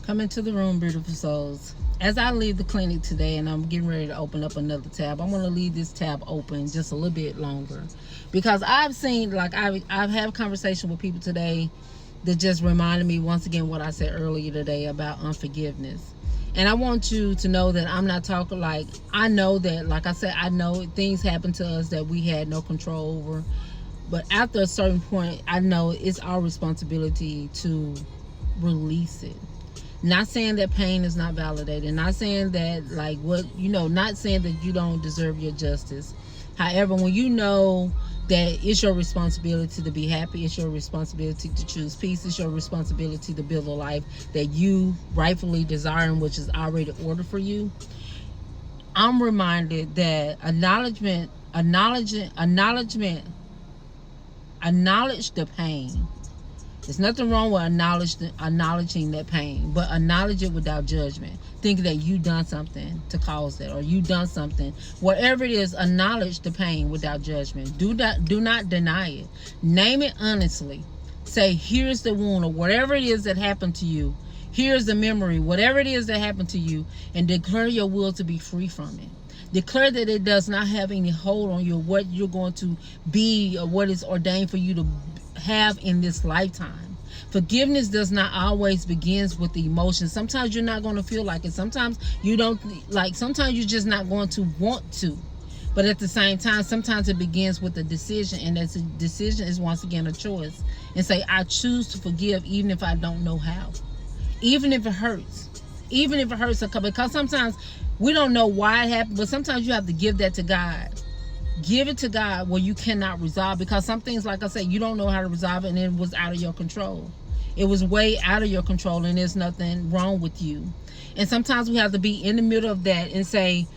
Come into the room, beautiful souls. As I leave the clinic today and I'm getting ready to open up another tab, I'm going to leave this tab open just a little bit longer. Because I've seen, like, I've had conversation with people today that just reminded me once again what I said earlier today about unforgiveness. And I want you to know that I'm not talking like, I know that, like I said, I know things happen to us that we had no control over. But after a certain point, I know it's our responsibility to release it. Not saying that pain is not validated. Not saying that, like, what, not saying that you don't deserve your justice. However, when you know that it's your responsibility to be happy, it's your responsibility to choose peace, it's your responsibility to build a life that you rightfully desire and which is already ordered for you, I'm reminded that acknowledge the pain. There's nothing wrong with acknowledging that pain, but acknowledge it without judgment. Think that you done something to cause that, or you done something. Whatever it is, acknowledge the pain without judgment. Do not deny it. Name it honestly. Say, here's the wound, or whatever it is that happened to you. Here's the memory, whatever it is that happened to you, and declare your will to be free from it. Declare that it does not have any hold on you, what you're going to be, or what is ordained for you to have in this lifetime. Forgiveness does not always begins with the emotion. Sometimes you're not going to feel like it. Sometimes you don't like. Sometimes you're just not going to want to. But at the same time, sometimes it begins with a decision, and that decision is once again a choice. And say, I choose to forgive, even if I don't know how, even if it hurts, because sometimes we don't know why it happened. But sometimes you have to give that to God. Give it to God where you cannot resolve, because some things, like I said, you don't know how to resolve it, and it was out of your control. It was way out of your control, and there's nothing wrong with you. And sometimes we have to be in the middle of that and say,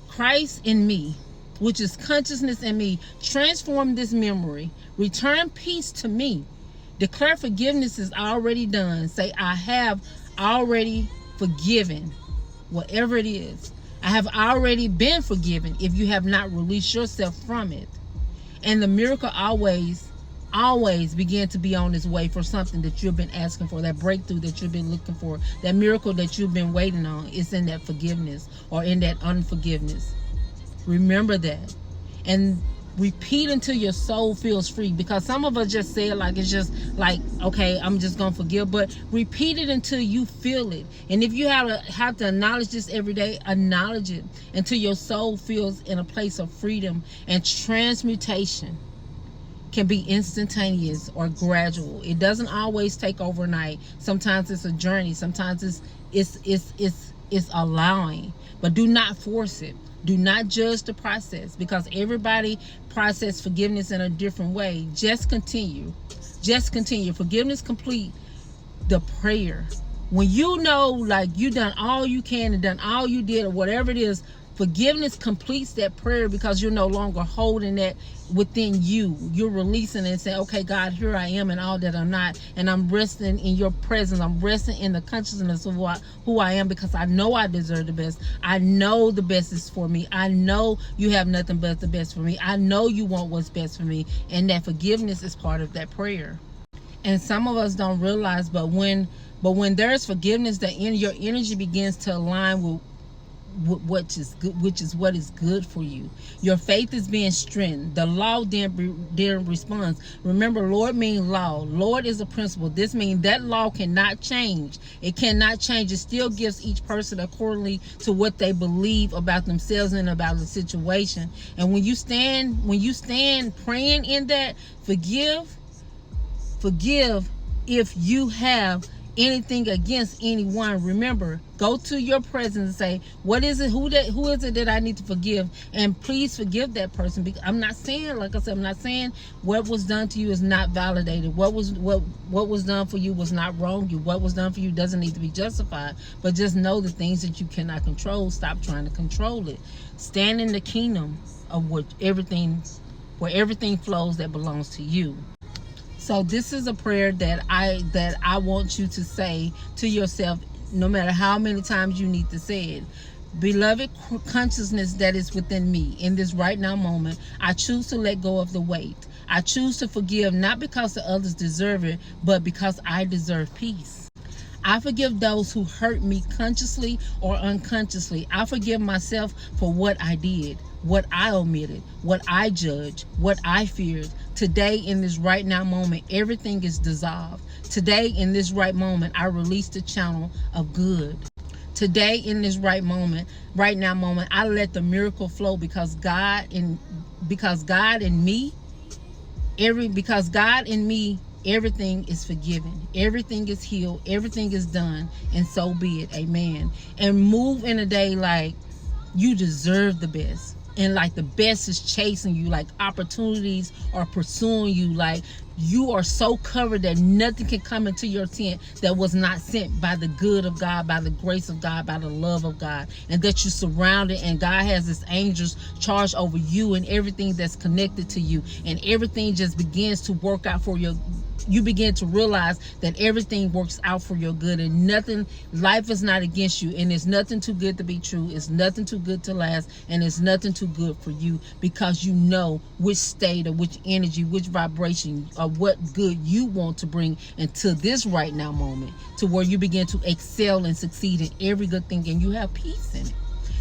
Christ in me, which is consciousness in me, transform this memory, return peace to me. Declare forgiveness is already done. Say, I have already forgiven whatever it is. I have already been forgiven if you have not released yourself from it. And the miracle always begin to be on its way for something that you've been asking for, that breakthrough that you've been looking for, that miracle that you've been waiting on is in that forgiveness or in that unforgiveness. Remember that. And repeat until your soul feels free, because some of us just say it like it's just like, okay, I'm just gonna forgive, but repeat it until you feel it. And if you have to acknowledge this every day, acknowledge it until your soul feels in a place of freedom. And transmutation can be instantaneous or gradual. It doesn't always take overnight. Sometimes it's a journey. Sometimes it's allowing, but do not force it. Do not judge the process, because everybody process forgiveness in a different way. Just continue. Forgiveness complete the prayer. When you know, like, you done all you can and done all you did, or whatever it is, forgiveness completes that prayer, because you're no longer holding that within you. You're releasing it and saying, okay, God, here I am and all that I'm not, and I'm resting in your presence. I'm resting in the consciousness of who I am, because I know I deserve the best. I know the best is for me. I know you have nothing but the best for me. I know you want what's best for me, and that forgiveness is part of that prayer. And some of us don't realize, but when there's forgiveness, your energy begins to align with which is good, which is what is good for you. Your faith is being strengthened. The law then responds. Remember, Lord means law. Lord is a principle. This means that law cannot change. It cannot change. It still gives each person accordingly to what they believe about themselves and about the situation. And when you stand praying in that, forgive if you have anything against anyone. Remember, go to your presence and say, what is it, who is it that I need to forgive, and please forgive that person. Because I'm not saying, like I said, I'm not saying what was done to you is not validated. What was done for you was not wrong. What was done for you doesn't need to be justified. But just know the things that you cannot control, stop trying to control it. Stand in the kingdom of where everything flows that belongs to you. So this is a prayer that I want you to say to yourself, no matter how many times you need to say it. Beloved consciousness that is within me, in this right now moment, I choose to let go of the weight. I choose to forgive, not because the others deserve it, but because I deserve peace. I forgive those who hurt me consciously or unconsciously. I forgive myself for what I did, what I omitted, what I judged, what I feared. Today, in this right now moment, everything is dissolved. Today, in this right moment, I release the channel of good. Today, in this right now moment, I let the miracle flow because God in me, everything is forgiven, everything is healed, everything is done, and so be it. Amen. And move in a day like you deserve the best, and like the best is chasing you, like opportunities are pursuing you, like you are so covered that nothing can come into your tent that was not sent by the good of God, by the grace of God, by the love of God, and that you're surrounded, and God has his angels charged over you and everything that's connected to you, and everything just begins to work out for you begin to realize that everything works out for your good, and life is not against you, and it's nothing too good to be true, it's nothing too good to last, and it's nothing too good for you, because you know which state or which energy, which vibration, or what good you want to bring into this right now moment, to where you begin to excel and succeed in every good thing, and you have peace in it.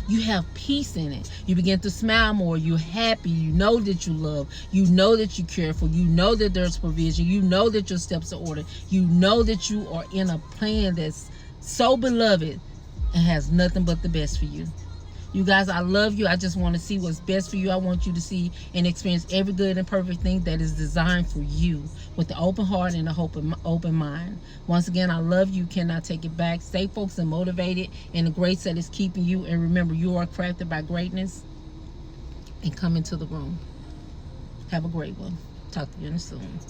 You have peace in it. You begin to smile more. You're happy. You know that you love. You know that you care for. You know that there's provision. You know that your steps are ordered. You know that you are in a plan that's so beloved and has nothing but the best for you. You guys, I love you. I just want to see what's best for you. I want you to see and experience every good and perfect thing that is designed for you, with the open heart and the open mind. Once again, I love you. Cannot take it back. Stay focused and motivated in the grace that is keeping you. And remember, you are crafted by greatness. And come into the room. Have a great one. Talk to you soon.